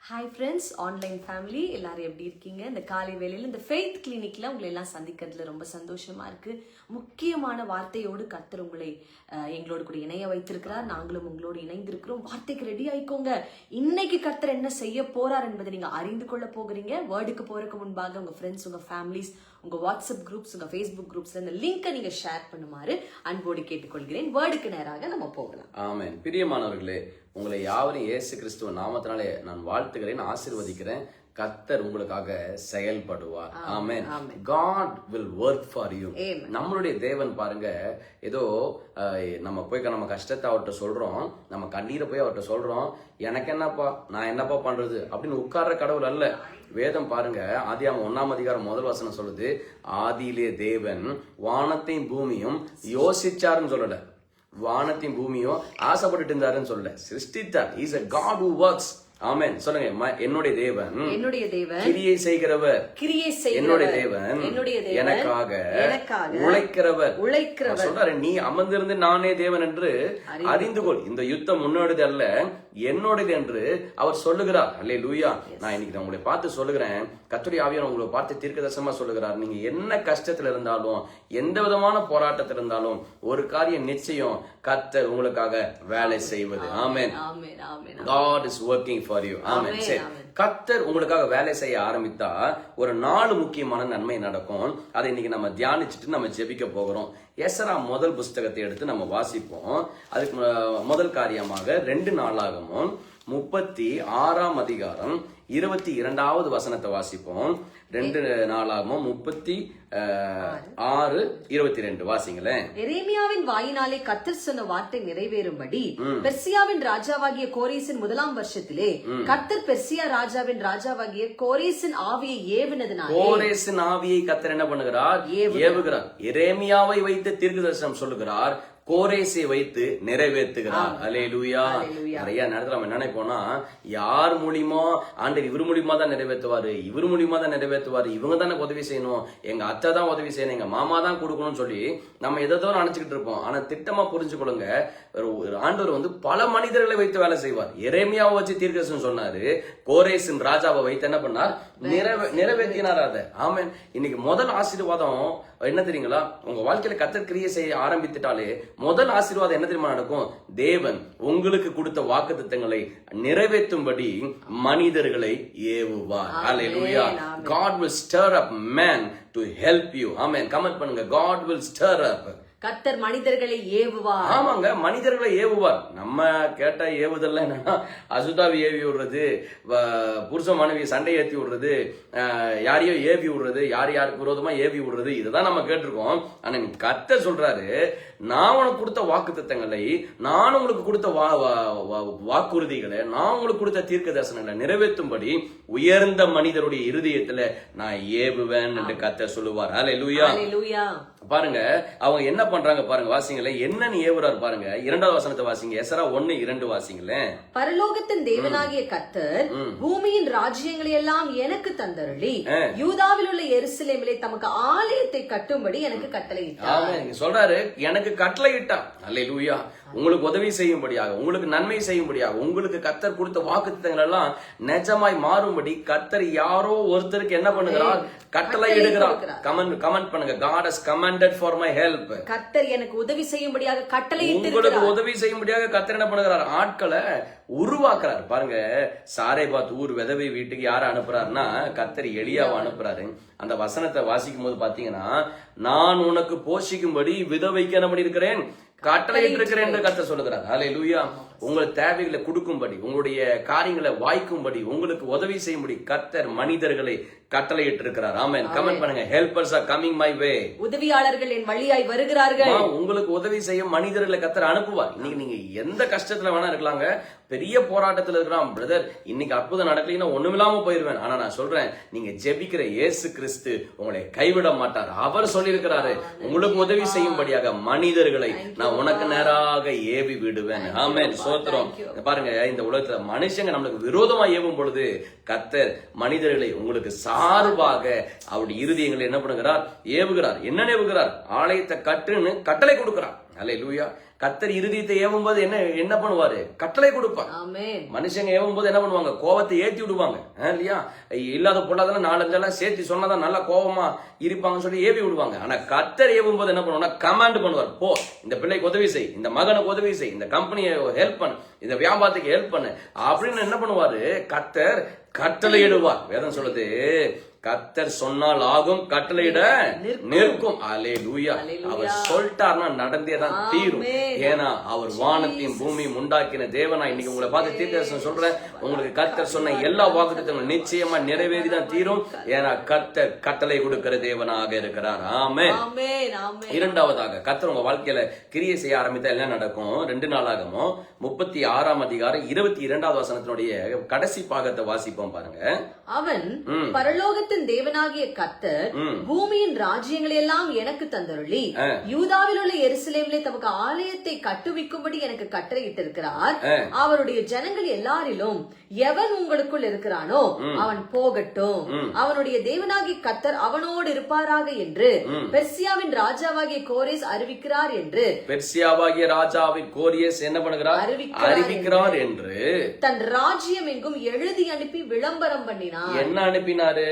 Hi friends, online family எல்லாரும் எப்படி இருக்கீங்க? இந்த காலை வேளையில் இந்த ஃபெய்த் கிளினிக்ல உங்களை எல்லாம் சந்திக்கிறதுல ரொம்ப சந்தோஷமா இருக்கு. முக்கியமான வார்த்தையோடு கர்த்தர் உங்களை எங்களோடு கூட இணைய வைத்திருக்கிறார். நாங்களும் உங்களோடு இணைந்திருக்கிறோம். வார்த்தைக்கு ரெடி ஆயிக்கோங்க. இன்னைக்கு கர்த்தர் என்ன செய்ய போறார் என்பதை நீங்க அறிந்து கொள்ள போகிறீங்க. வேர்டுக்கு போறதுக்கு முன்பாக உங்க ஃப்ரெண்ட்ஸ், உங்க ஃபேமிலிஸ், உங்க வாட்ஸ்அப் குரூப்ஸ், உங்க ஃபேஸ்புக் குரூப்ஸ்ல இந்த லிங்கை நீங்க ஷேர் பண்ணுமாறு அன்போடு கேட்டுக்கொள்கிறேன். வேர்டுக்கு நேராக நம்ம போகலாம். ஆமென். பிரியமானவர்களே, உங்களை யாவரையும் இயேசு கிறிஸ்துவ நாமத்தினாலே நான் வாழ்த்துகிறேன், ஆசீர்வதிக்கிறேன். கர்த்தர் உங்களுக்காக செயல்படுவார். ஆமென். God will work for you. நம்மளுடைய தேவன் பாருங்க, ஏதோ நம்ம போய் நம்ம கஷ்டத்தை அவர்கிட்ட சொல்றோம், நம்ம கண்ணீரை போய் அவர்கிட்ட சொல்றோம், எனக்கு என்னப்பா, நான் என்னப்பா பண்றது அப்படின்னு உட்கார்ற கடவுள் அல்ல. வேதம் பாருங்க, ஆதியாகமம் 1 முதல் வசனம் சொல்லுது, ஆதியிலே தேவன் வானத்தையும் பூமியும் யோசிச்சாருன்னு சொல்லல, வானத்தையும் பூமியும் ஆசைப்பட்டுட்டு இருந்தாருன்னு சொல்ல, சிருஷ்டித்தார். Is a God who works. ஆமென். சொல்லுங்க, என்னுடைய தேவன் கிரியை செய்கிறவர், என்னுடைய தேவன் எனக்காக உழைக்கிறவர் சொல்றாரு. நீ அமர்ந்திருந்து நானே தேவன் என்று அறிந்து கொள். இந்த யுத்தம் உன்னோடது அல்ல, என்னோடது என்று அவர் சொல்லுகிறார். அல்லேலூயா. நான் இன்னைக்கு உங்களை பார்த்து சொல்லுகிறேன், கர்த்தருடைய ஆவியானவர் உங்களை பார்த்து தீர்க்கதரிசனமா சொல்லுகிறார். நீங்க என்ன கஷ்டத்துல இருந்தாலும், எந்த விதமான போராட்டத்தில் இருந்தாலும், ஒரு காரியம் நிச்சயம், கர்த்தர் உங்களுக்காக வேலை செய்வது. ஆமென். God is working for you. ஆமென். சரி, கர்த்தர் உங்களுக்காக வேலை செய்ய ஆரம்பித்தா ஒரு 4 முக்கியமான நன்மை நடக்கும். அதை இன்னைக்கு நம்ம தியானிச்சுட்டு நம்ம ஜெபிக்க போகிறோம். எஸ்ரா முதல் புஸ்தகத்தை எடுத்து நம்ம வாசிப்போம். அதுக்கு முதல் காரியமாக 2 நாளாகமும் 36 அதிகாரம் 22வது வசனத்தை வாசிப்போம். 2 நாளாகமும் 36:22 வாசிங்களேன். எரேமியாவின் வாயினாலே கர்த்தர் சொன்ன வார்த்தை நிறைவேறும்படி பெர்சியாவின் ராஜாவாகிய கோரேசின் 1ஆம் வருஷத்திலே கர்த்தர் பெர்சியா ராஜாவின் ராஜாவாகிய கோரேசின் ஆவியை ஏவினதினாலே, கோரேசின் ஆவியை கர்த்தர் என்ன பண்ணுகிறார்? ஏவுகிறார். எரேமியாவை வைத்து தீர்க்கதரிசனம் சொல்லுகிறார், கோரேசை வைத்து நிறைவேற்றுகிறார். அல்லேலூயா. நிறைய நேரத்துல நம்ம நினைப்போம்னா, யார் மூலியமா ஆண்டவர் இவர் மூலியமா தான் நிறைவேற்றுவாரு, இவர் மூலியமா தான் நிறைவேற்றுவாரு, இவங்க தானே உதவி செய்யணும், எங்க அத்தை தான் உதவி செய்யணும், எங்க மாமா தான் கொடுக்கணும்னு சொல்லி நம்ம எதோ நினைச்சுக்கிட்டு இருப்போம். ஆனா திட்டமா புரிஞ்சுக்கொள்ளுங்க, ஆண்டவர் பல மனிதர்களை வைத்து வேலை செய்வார். எரேமியாவை வச்சு தீர்க்கதரிசனம் சொன்னாரு, கோரேசின் ராஜாவை வைத்து என்ன பண்ணார்? நிறைவேற்றினார். அதை ஆமென். இன்னைக்கு முதல் ஆசீர்வாதம் என்ன தெரியுங்களா? உங்க வாழ்க்கையில கர்த்தர் கிரியை செய்ய ஆரம்பித்துட்டாலே முதல் ஆசீர்வாதம் என்ன தெரியுமா நடக்கும்? தேவன் உங்களுக்கு கொடுத்த வாக்குத்தத்தங்களை நிறைவேற்றும்படி மனிதர்களை ஏவுவார். ஹல்லேலூயா. God will stir up men to help you. Amen. Comment பண்ணுங்க, God will stir up. கர்த்தர் மனிதர்களை ஏவுவார். ஆமாங்க, மனிதர்களை ஏவுவார். நம்ம கேட்ட ஏவுதல்ல என்னன்னா, அசுதாவி ஏவி விடுறது, புருஷ மனைவி சண்டை ஏற்றி விடுறது, யாரையோ ஏவி விடுறது, யாருக்கு விரோதமா ஏவி விடுறது, இதுதான் நம்ம கேட்டிருக்கோம். ஆனா கர்த்தர் சொல்றாரு, நான் உனக்கு கொடுத்த வாக்குத்தத்தங்களை, நான் உங்களுக்கு கொடுத்த வாக்குறுதிகளை, நான் உங்களுக்கு கொடுத்த தீர்க்க தரிசனங்களை நிறைவேற்றும்படி உயர்ந்த மனிதருடைய இருதயத்துல நான் ஏவுவேன் என்று கர்த்தர் சொல்லுவார். அல்லேலூயா. பாருங்க, அவங்க என்ன பண்றாங்க பாருங்க, வாசிங்களேன். என்னன்னு ஏவுறாரு பாருங்க. 2வது வசனத்தை வாசிங்க. எஸ்ரா 1:2 வாசிங்களேன். பரலோகத்தின் தேவனாகிய கர்த்தர் பூமியின் ராஜ்யங்களை எல்லாம் எனக்கு தந்தருளி யூதாவில் உள்ள எருசலேமிலே தமக்கு ஆலயத்தை கட்டும்படி எனக்கு கட்டளையிட்டார். நீங்க சொல்றாரு, எனக்கு கட்டளையிட்டார். அல்லேலூயா. உங்களுக்கு உதவி செய்யும்படியாக, உங்களுக்கு நன்மை செய்யும்படியாக, உங்களுக்கு கர்த்தர் கொடுத்த வாக்குத்தத்தங்கள் எல்லாம் நிஜமாய் மாறும்படி கர்த்தர் யாரோ ஒருத்தருக்கு என்ன பண்ணுகிறார்? கட்டளை இடுகிறார். கமெண்ட் பண்ணுங்க, God has commanded for my help. கர்த்தர் எனக்கு உதவி செய்யும்படியாக கட்டளை இட்டிருக்கிறார். உங்களுக்கு உதவி செய்யும்படியாக கர்த்தர் என்ன பண்ணுகிறார்? ஆட்களை உருவாக்குறார். பாருங்க, சாரேபாத் ஊர் விதவை வீட்டுக்கு யார அனுப்புறாருன்னா, கர்த்தர் எலியாவை அனுப்புறாரு. அந்த வசனத்தை வாசிக்கும் போது பாத்தீங்கன்னா, நான் உனக்கு போஷிக்கும்படி விதவைக்கு என்ன பண்ணிருக்கிறேன்? கட்டளையிட்டு இருக்கிறேன் என்று கர்த்தர் சொல்லுகிறார். அல்லேலூயா. உங்கள் தேவைகளை கொடுக்கும்படி, உங்களுடைய காரியங்களை வாய்க்கும்படி, உங்களுக்கு உதவி செய்யும்படி கர்த்தர் மனிதர்களை கட்டளையிட்டு இருக்கிறார். ஆமென். கமெண்ட் பண்ணுங்க, helpers are coming my way. உதவியாளர்கள் என் வழியாய் வருகிறார்கள். உங்களுக்கு உதவி செய்ய மனிதர்களை கர்த்தர் அனுப்புவார். இன்னைக்கு நீங்க எந்த கஷ்டத்துல வேணா இருக்கலாங்க, பெரிய போராட்டத்துல இருக்கலாம், பிரதர் இன்னைக்கு அற்புதம் நடக்கலைன்னா ஒண்ணுமில்லாம போயிருவேன். ஆனா நான் சொல்றேன், நீங்க ஜெபிக்கிற இயேசு கிறிஸ்து உங்களை கைவிட மாட்டார். அவர் சொல்லியிருக்கிறாரு, உங்களுக்கு உதவி செய்யும்படியாக மனிதர்களை நான் உனக்கு நேராக ஏவி விடுவேன். ஆமென். சோத்திரம். பாருங்க, இந்த உலகத்துல மனுஷங்க நம்மளுக்கு விரோதமா ஏவும் பொழுது கர்த்தர் மனிதர்களை உங்களுக்கு சார்பாக அவருடைய இருதயங்களை என்ன பண்ணுகிறார்? ஏவுகிறார். என்ன ஏவுகிறார்? ஆலயத்தை கட்டுன்னு கட்டளை கொடுக்கிறார். அல்லேலூயா. கர்த்தர் இருதயத்தை ஏவும்போது என்ன பண்ணுவாரு? கட்டளை கொடுப்பார். ஆமென். மனுஷங்க ஏவும்போது என்ன பண்ணுவாங்க? கோபத்தை ஏத்தி விடுவாங்க இல்லையா? இல்லாத பொல்லாதெல்லாம் 4-5 சேர்த்து சொன்னதான் நல்லா கோபமா இருப்பாங்கன்னு சொல்லி ஏவி விடுவாங்க. ஆனா கர்த்தர் ஏவும்போது என்ன பண்ணுவாங்க? கமாண்ட் பண்ணுவார். போ, இந்த பிள்ளைக்கு உதவி செய், இந்த மகனுக்கு உதவி செய், இந்த கம்பெனியை ஹெல்ப் பண்ணு, இந்த வியாபாரத்துக்கு ஹெல்ப் பண்ணு அப்படின்னு என்ன பண்ணுவாரு? கர்த்தர் கட்டளையிடுவார். வேதம் சொல்லுது, கர்த்தர் சொன்னால் ஆகும், கட்டளையிட நிற்கும். அல்லேலூயா. அவர் சொல்லிட்டார்னா நடந்தே தான் தீரும். ஏன்னா அவர் வானத்தையும் பூமியும் உண்டாக்கின தேவனா. இன்னைக்கு உங்களை பார்த்து தீர்க்கதரிசனம் சொல்றேன், உங்களுக்கு கர்த்தர் சொன்ன எல்லா வாக்குத்தத்தங்களும் நிச்சயமா நிறைவேறி தான் தீரும். ஏன்னா கர்த்தர் கட்டளை கொடுக்கிற தேவனாக இருக்கிறார். ஆமென். இரண்டாவதாக, கர்த்தர் உங்க வாழ்க்கையில கிரியை செய்ய ஆரம்பித்தா என்ன நடக்கும்? 2 நாளாகமோ 36ஆம் அதிகாரம் 22வது வசனத்தினுடைய கடைசி பாகத்தை வாசிப்போம் பாருங்க. அவன் பரலோகத்தின் தேவனாகிய கர்த்தர் பூமியின் ராஜ்யங்களை எல்லாம் எனக்கு தந்தருளி யூதாவில் உள்ள எருசலேமிலே தமக்கு ஆலயத்தை கட்டுவிக்கும்படி எனக்கு கட்டளையிட்டிருக்கிறார். அவருடைய ஜனங்கள் எல்லாரிலும் எவன் உங்களுக்குள் இருக்கிறானோ அவன் போகட்டும், அவனுடைய தேவனாகிய கர்த்தர் அவனோடு இருப்பாராக என்று பெர்சியாவின் ராஜாவாகிய கோரேஸ் அறிவிக்கிறார் என்று. பெர்சியாவாகிய ராஜாவின் கோரேஸ் என்ன பண்ணுகிறார்? அறிவிக்கிறார் என்று தன் ராஜ்யம் எங்கும் எழுதி அனுப்பி விளம்பரம் பண்ணினார். என்ன அனுப்பினாரு?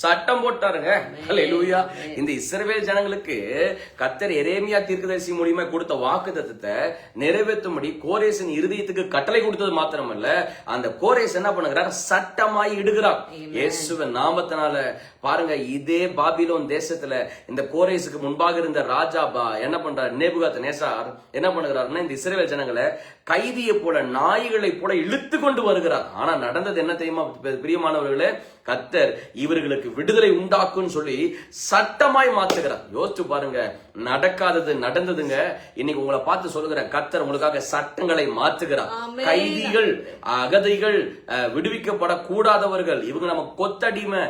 சட்டம் போட்டாருங்க. அல்லேலூயா. இந்த இஸ்ரவேல் ஜனங்களுக்கு கர்த்தர் எரேமியா தீர்க்கதரிசி மூலமா கொடுத்த வாக்குத்தத்தத்தை நிறைவேற்றும்படி கோரேசின் இருதயத்துக்கு கட்டளை கொடுத்தது மாத்திரமல்ல, அந்த கோரேஸ் என்ன பண்ணுகிறார்? சட்டமாய் இடுகிறார். இயேசுவின் நாமத்தினால பாருங்க, இதே பாபிலோன் தேசத்துல இந்த கோரேசுக்கு முன்பாக இருந்த ராஜா என்ன பண்றார்? நேபுகாத்நேசார் என்ன பண்ணுகிறாருன்னா, இந்த இஸ்ரவேல் ஜனங்களை கைதியை போல, நாய்களை போல இழுத்து கொண்டு வருகிறார். ஆனா நடந்தது என்ன தெரியுமா பிரியமானவர்களே? கர்த்தர் இவர்களுக்கு விடுதலை உண்டாக்கும் சொல்லி சட்டமாய் மாற்றுகிறார். யோசிச்சு பாருங்க, நடக்காதது நடந்ததுங்க. இன்னைக்கு உங்களை பார்த்து சொல்லுகிறேன், கர்த்தர் உங்களுக்காக சட்டங்களை மாற்றுகிறார். கைதிகள், அகதிகள், விடுவிக்கப்படக்கூடாதவர்கள், இவங்க நம்ம கொத்தடிமை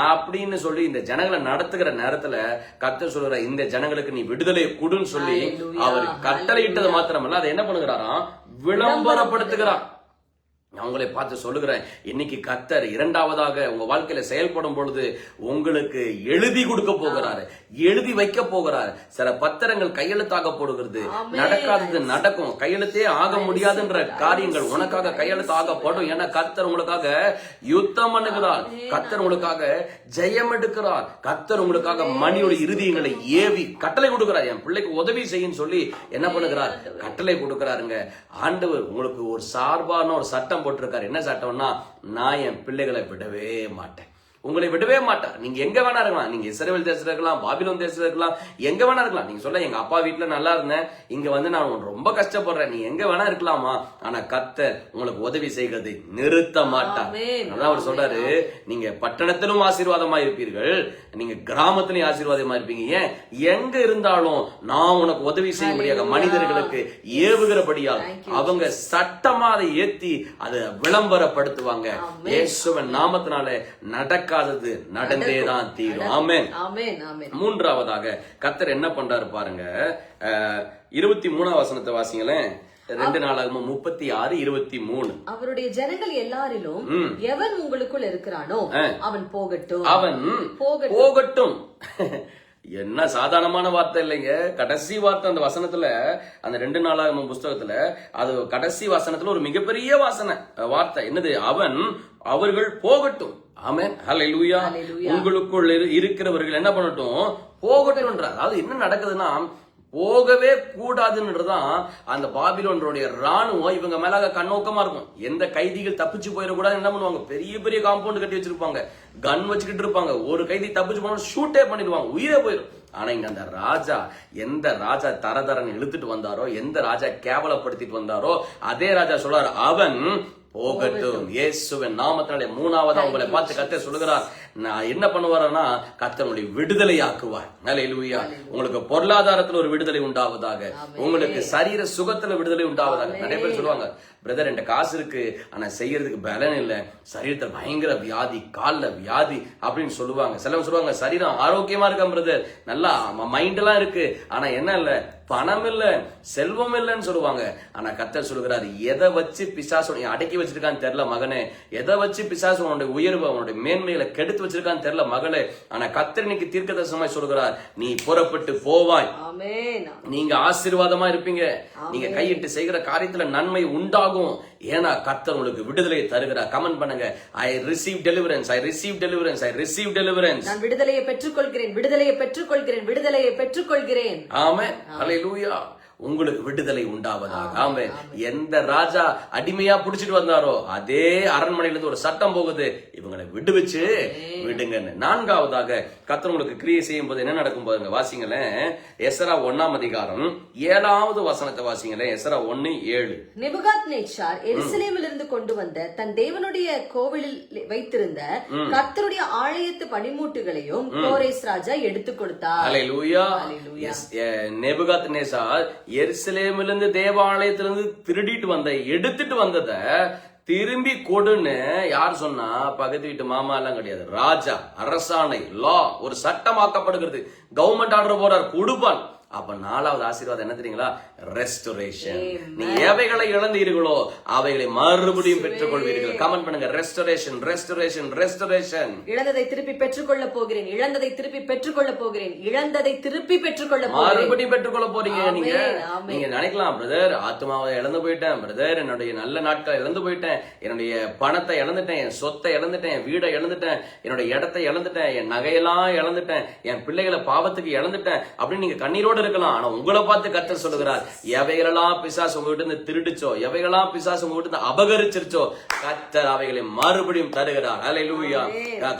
அப்படின்னு சொல்லி இந்த ஜனங்களை நடத்துகிற நேரத்துல கர்த்தர் சொல்லுகிற, இந்த ஜனங்களுக்கு நீ விடுதலை கொடுன்னு சொல்லி அவர் கட்டளையிட்டது மாத்திரமல்ல, அதை என்ன பண்ணுகிறாராம்? விளம்பரப்படுத்துகிறார். நான் உங்களை பார்த்து சொல்லுகிறேன், இன்னைக்கு கர்த்தர் இரண்டாவதாக உங்க வாழ்க்கையில செயல்படும் பொழுது உங்களுக்கு எழுதி கொடுக்க போகிறாரு, எழுதி வைக்க போகிறாரு. சில பத்திரங்கள் கையெழுத்தாக போடுகிறது. நடக்காதது நடக்கும். கையெழுத்தே ஆக முடியாதுன்ற காரியங்கள் உனக்காக கையெழுத்து ஆகப்படும். ஏன்னா கர்த்தர் உங்களுக்காக யுத்தம் பண்ணுகிறார். கர்த்தர் உங்களுக்காக ஜெயம் எடுக்கிறார். கர்த்தர் உங்களுக்காக மணியோட இருதயங்களை ஏவி கட்டளை கொடுக்கிறார். என் பிள்ளைக்கு உதவி செய்யும் சொல்லி என்ன பண்ணுகிறார்? கட்டளை கொடுக்கிறாருங்க. ஆண்டவர் உங்களுக்கு ஒரு சார்பான ஒரு சட்டம் போட்டிருக்காரு. என்ன சட்டம்னா, நான் என் பிள்ளைகளை விடவே மாட்டேன், உங்களை விடவே மாட்டார். நீங்க எங்க வேணா இருக்கலாம். நீங்க இஸ்ரவேல் தேசத்துல இருக்கலாம், பாபிலோன் தேசத்துல இருக்கலாம், எங்க வேணா இருக்கலாம். நீங்க சொல்ல, எங்க அப்பா வீட்டுல நல்லா இருந்தேன், இங்க வந்து நான் ரொம்ப கஷ்டப்படுறேன். நீ எங்க வேணா இருக்கலாமா, ஆனா கர்த்தர் உங்களுக்கு உதவி செய்கிறது நிறுத்த மாட்டார். அதான் அவர் சொல்றாரு, நீங்க பட்டணத்திலும் ஆசீர்வாதமா இருப்பீர்கள், நீங்க கிராமத்திலும் ஆசீர்வாதமா இருப்பீங்க. ஏன்? எங்க இருந்தாலும் நான் உனக்கு உதவி செய்யும்படியாக மனிதர்களுக்கு ஏவுகிறபடியால் அவங்க சட்டமா அதை ஏத்தி அதை விளம்பரப்படுத்துவாங்க. இயேசுவின் நாமத்தினால நடக்காதது நடந்தேதான் தீரும். ஆமென். மூன்றாவதாக கர்த்தர் என்ன பண்றாரு பாருங்க. 23ஆம் வசனத்தை வாசிங்களேன். 2 நாளாகமம் 36:23. அவருடைய ஜனங்கள் எல்லாரிலும் எவன் உங்களுக்குள் இருக்கிறானோ அவன் போகட்டும், அவன் போகட்டும். என்ன சாதாரணமான வார்த்தை இல்லைங்க. கடைசி வார்த்தை அந்த வசனத்துல, அந்த 2 நாளாகமம் புஸ்தகத்துல, அது கடைசி வசனத்துல ஒரு மிகப்பெரிய வார்த்தை என்னது? அவன், அவர்கள் போகட்டும். ஆமென். ஹல்லேலூயா. உங்களுக்குள் இருக்கிறவர்கள் என்ன பண்ணட்டும்? போகட்டும். அதாவது என்ன நடக்குதுன்னா, போகவே கூடாதுன்றதுதான் அந்த பாபிலோனுடைய ராணுவம் இவங்க மேல கண்ணோக்கமா இருக்கும். எந்த கைதிகள் தப்பிச்சு போயிடக்கூடாது என்ன பண்ணுவாங்க? பெரிய பெரிய காம்பவுண்ட் கட்டி வச்சிருப்பாங்க, கன் வச்சுக்கிட்டு இருப்பாங்க. ஒரு கைதி தப்பிச்சு போனா ஷூட்டே பண்ணிடுவாங்க, உயிரே போயிடும். ஆனா இங்க அந்த ராஜா, எந்த ராஜா தரதரன் இழுத்துட்டு வந்தாரோ, எந்த ராஜா கேவலப்படுத்திட்டு வந்தாரோ, அதே ராஜா சொல்றாரு, அவன் போகட்டும். இயேசுவின் நாமத்தினாலே மூணாவதா உங்களை பார்த்து கர்த்தர் சொல்லுகிறார், நான் என்ன பண்ணுவாரனா, கர்த்தர் உங்களை விடுதலை ஆக்குவார். அல்லேலூயா. உங்களுக்கு பொருளாதாரத்துல ஒரு விடுதலை உண்டாவதாக, உங்களுக்கு சரீர சுகத்துல விடுதலை உண்டாவதாக. நிறைய பேர் சொல்லுவாங்க, பிரதர் என்கிட்ட காசு இருக்கு ஆனா செய்யறதுக்கு பலன் இல்ல, சரீரத்துல பயங்கர வியாதி, கால்ல வியாதி அப்படின்னு சொல்லுவாங்க. சிலவங்க சொல்லுவாங்க சரீரம் ஆரோக்கியமா இருக்கேன் பிரதர், நல்லா மைண்ட் எல்லாம் இருக்கு, ஆனா என்ன இல்ல, பணம் இல்ல, செல்வம் இல்லைன்னு சொல்லுவாங்க. ஆனா கர்த்தர் சொல்லுகிறாரு, எதை வச்சு பிசாசு அடக்கி வச்சிருக்கான்னு தெரியல மகனே, எதை வச்சு பிசாசு உன்னுடைய உயர்வு அவனுடைய மேன்மைகளை கெடுத்து வச்சிருக்கான்னு தெரியல மகளே, ஆனா கர்த்தர் இன்னைக்கு தீர்க்கதரிசனமாய் சொல்லுகிறார், நீ புறப்பட்டு போவாய், நீங்க ஆசீர்வாதமா இருப்பீங்க, நீங்க கையிட்டு செய்கிற காரியத்துல நன்மை உண்டாகும். ஏன்னா கர்த்தர் உங்களுக்கு விடுதலையை தருகிறார். கமெண்ட் பண்ணுங்க, I receive deliverance, I receive deliverance, I receive deliverance. நான் விடுதலையை பெற்றுக்கொள்கிறேன், விடுதலையை பெற்றுக்கொள்கிறேன், விடுதலையை பெற்றுக்கொள்கிறேன். ஆமென், ஹல்லேலூயா. உங்களுக்கு விடுதலை உண்டாவதாக. ஆமென். எந்த ராஜா அடிமையா புடிச்சிட்டு வந்தாரோ அதே அரண்மனையில இருந்து ஒரு சட்டம் போகுது, இவங்களை விடுவிச்சு விடுங்கன்னு. நான்காவதாக கர்த்தர் உங்களுக்கு கிரியை செய்யும் போது என்ன நடக்கும் போதுங்க, வாசிங்களேன் எஸ்றா 1ஆம் அதிகாரம் 7வது வசனத்தை வாசிங்களேன். எஸ்றா 1:7. நேபுகாத்நேச்சார் எருசலேமில் இருந்து கொண்டு வந்த தன் தேவனுடைய கோவிலில் வைத்திருந்த கர்த்தருடைய ஆலயத்து பணிமூட்டுகளையும் கோரேஸ் ராஜா எடுத்துக் கொடுத்தார். ஹல்லேலூயா. நேபுகாத்நேச்சார் எருசலேமிலிருந்து தேவாலயத்திலிருந்து திருடிட்டு எடுத்துட்டு வந்தத திரும்பி கொடுன்னு யார் சொன்னா? பக்கத்து வீட்டு மாமா எல்லாம் கிடையாது, ராஜா, அரசாணை, லா, ஒரு சட்டமாக்கப்படுகிறது. கவர்மெண்ட் ஆர்டர் போறார், கொடுப்பான். அப்ப 4வது ஆசீர்வாதம் என்ன தெரியுங்களா? ரெஸ்டோரேஷன். நீங்க எவைகளை இழந்தீர்களோ அவைகளை மறுபடியும் பெற்றுக் கொள்வீர்கள். கமெண்ட் பண்ணுங்க, ரெஸ்டோரேஷன், ரெஸ்டோரேஷன், ரெஸ்டோரேஷன். இழந்ததை திருப்பி பெற்றுக்கொள்ள போகிறேன், இழந்ததை திருப்பி பெற்றுக்கொள்ள போகிறேன், இழந்ததை திருப்பி பெற்றுக்கொள்ள போகிறேன். மறுபடியும் பெற்றுக்கொள்ள போறீங்க. நீங்க நினைக்கலாம், பிரதர் ஆத்மாவை இழந்து போயிட்டேன், பிரதர் என்னுடைய நல்ல நாட்களை இழந்து போயிட்டேன், என்னுடைய பணத்தை இழந்துட்டேன், என் சொத்தை இழந்துட்டேன், என் வீடை இழந்துட்டேன், என்னுடைய இடத்தை இழந்துட்டேன், என் நகையெல்லாம் இழந்துட்டேன், என் பிள்ளைகளை பாவத்துக்கு இழந்துட்டேன் அப்படின்னு நீங்க கண்ணீரோட இருக்கலாம். ஆனா உங்களை பார்த்து கர்த்தர் சொல்லுகிறார், எவைகளெல்லாம் பிசாசு உங்ககிட்ட இருந்து திருடிச்சோ, எவைகளெல்லாம் பிசாசு உங்ககிட்ட இருந்து அபகரிச்சிருச்சோ, கர்த்தர் அவைகளை மறுபடியும் தருகிறார். ஹல்லேலூயா.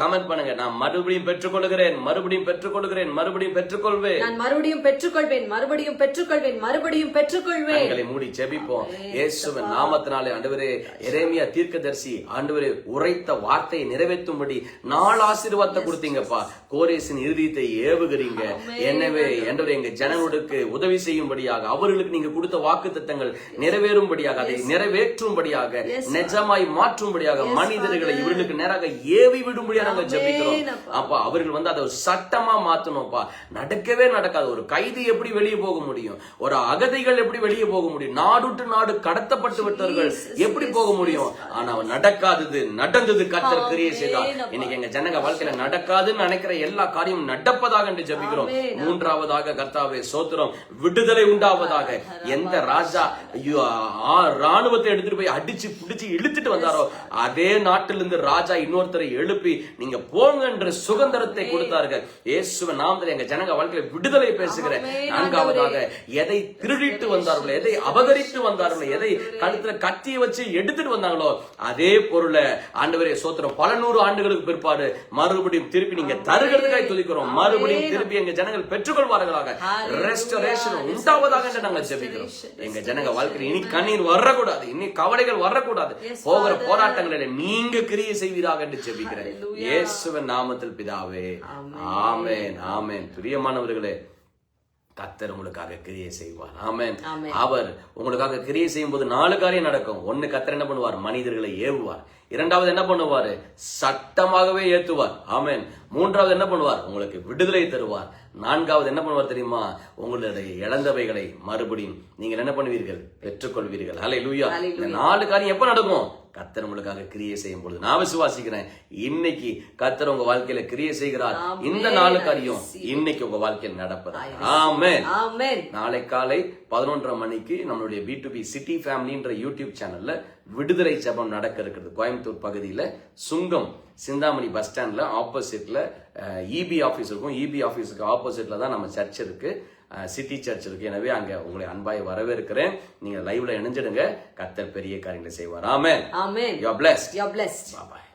கமெண்ட் பண்ணுங்க, நான் மறுபடியும் பெற்றுக்கொள்கிறேன், மறுபடியும் பெற்றுக்கொள்கிறேன், மறுபடியும் பெற்றுக்கொள்வேன், நான் மறுபடியும் பெற்றுக்கொள்வேன், மறுபடியும் பெற்றுக்கொள்வேன், மறுபடியும் பெற்றுக்கொள்வேன். கண்களை மூடி ஜெபிப்போம். இயேசுவின் நாமத்தினாலே ஆண்டவரே, எரேமியா தீர்க்கதரிசி ஆண்டவரே உரைத்த வார்த்தையை நிறைவேற்றும்படி 4 ஆசீர்வாதத்தை கொடுத்தீங்கப்பா. கோரேசின் இருதயத்தை ஏவுகிறீங்க. எனவே ஆண்டவரே எங்க ஜனங்களுக்கு உதவி செய்யும்படியாக, அவர்களுக்கு நீங்க கொடுத்த வாக்குத்தத்தங்கள் நிறைவேறும்படியாக, அதை நிறைவேற்றும்படியாக, நிஜமாய் மாற்றும்படியாக, மனிதர்களை இவர்களுக்கு நேராக ஏவி விடும்படியாக நாங்க ஜெபிக்கிறோம். அப்பா அவர்கள் அதை ஒரு சட்டமா மாத்தணும்ப்பா. நடக்கவே நடக்காது. ஒரு கைதி எப்படி வெளியே போக முடியும்? ஒரு அகதிகள் எப்படி வெளியே போக முடியும்? நாடுட்டு நாடு கடத்தப்பட்டு விட்டவர்கள் எப்படி போக முடியும்? ஆனா நடக்காதது நடந்தது. கர்த்தர் கிரியை செய்தார். இன்னைக்கு எங்க ஜனங்க வாழ்க்கையில நடக்காதுன்னு நினைக்கிற எல்லா காரியமும் நடப்பதாக என்று ஜெபிக்கிறோம். 3வதாக கர்த்தாவே சோத்திரம், விடுதலை உண்டாவதாக. எந்த ராஜா ராணுவத்தை எடுத்துட்டு போய் அடிச்சு பிடிச்சு இழுத்துட்டு வந்தாரோ அதே நாட்டிலிருந்து ராஜா இன்னொருத்தரை எழுப்பி நீங்க போங்க என்ற சுதந்திரத்தை கொடுத்தார்கள். இயேசுவின் நாமத்தில் எங்க ஜனங்க வாழ்க்கையில விடுதலை பேசுகிறேன். 4வதாக எதை திருடிட்டு வந்தார்களோ, எதை அபகரித்து வந்தார்களோ, எதை கழுத்துல கத்தியை வச்சு எடுத்துட்டு வந்தாங்களோ அதே பொருளை ஆண்டவரே சோத்திரம் பல 100 ஆண்டுகளுக்கு பிற்பாடு மறுபடியும் திருப்பி நீங்க தருகிறதுக்காக துதிக்கிறோம். மறுபடியும் திருப்பி எங்க ஜனங்கள் பெற்றுக்கொள்வார்களாக. ரெஸ்டோரேஷன் உண்டாவதாக என்று நாங்கள் ஜெபிக்கிறோம். எங்க ஜனங்க வாழ்க்கையில் இனி கண்ணீர் வரக்கூடாது, இனி கவலைகள் வரக்கூடாது. போகிற போராட்டங்களில் நீங்க கிரியை செய்வீராக என்று ஜெபிக்கிறேன். இயேசுவின் நாமத்தில் பிதாவே, ஆமென், ஆமென். பிரியமானவர்களே, கர்த்தர் உங்களுக்காக கிரியை செய்வார். ஆமென். அவர் உங்களுக்காக கிரியை செய்யும் போது 4 காரியம் நடக்கும். 1, கர்த்தர் என்ன பண்ணுவார்? மனிதர்களை ஏவுவார். 2வது என்ன பண்ணுவாரு? சட்டமாகவே ஏத்துவார். ஆமென். 3வது என்ன பண்ணுவார்? உங்களுக்கு விடுதலை தருவார். 4வது என்ன பண்ணுவார் தெரியுமா? உங்களுடைய இழந்தவைகளை மறுபடியும் நீங்கள் என்ன பண்ணுவீர்கள்? பெற்றுக்கொள்வீர்கள். ஹல்லேலூயா. இந்த 4 காரியம் எப்ப நடக்கும்? கர்த்தர் உங்களுக்காக கிரியை செய்யும் பொழுது. நான் விசுவாசிக்கிறேன், இன்னைக்கு கர்த்தர் உங்க வாழ்க்கையில கிரியை செய்கிறார். இந்த 4 காரியம் இன்னைக்கு உங்க வாழ்க்கையில் நடப்பதாக. ஆமென். நாளை காலை 11:30 மணிக்கு நம்மளுடைய B2B சிட்டி ஃபேமிலின்ற யூடியூப் சேனல்ல விடுதலை ஜெபம் நடக்க இருக்கிறது. கோயம்புத்தூர் பகுதியில சுங்கம் சிந்தாமணி பஸ் ஸ்டாண்ட்ல ஆப்போசிட்ல EB ஆபீஸ் இருக்கும். EB ஆபீஸுக்கு ஆப்போசிட்ல தான் நம்ம சர்ச் இருக்கு, சிட்டி சர்ச் இருக்கு. எனவே அங்க உங்களை அன்பாய் வரவேற்கிறேன். நீங்க லைவ்ல இணைஞ்சிடுங்க. கர்த்தர் பெரிய காரியங்களை செய்வார். ஆமென். ஆமென். You are blessed. You are blessed. Bye bye.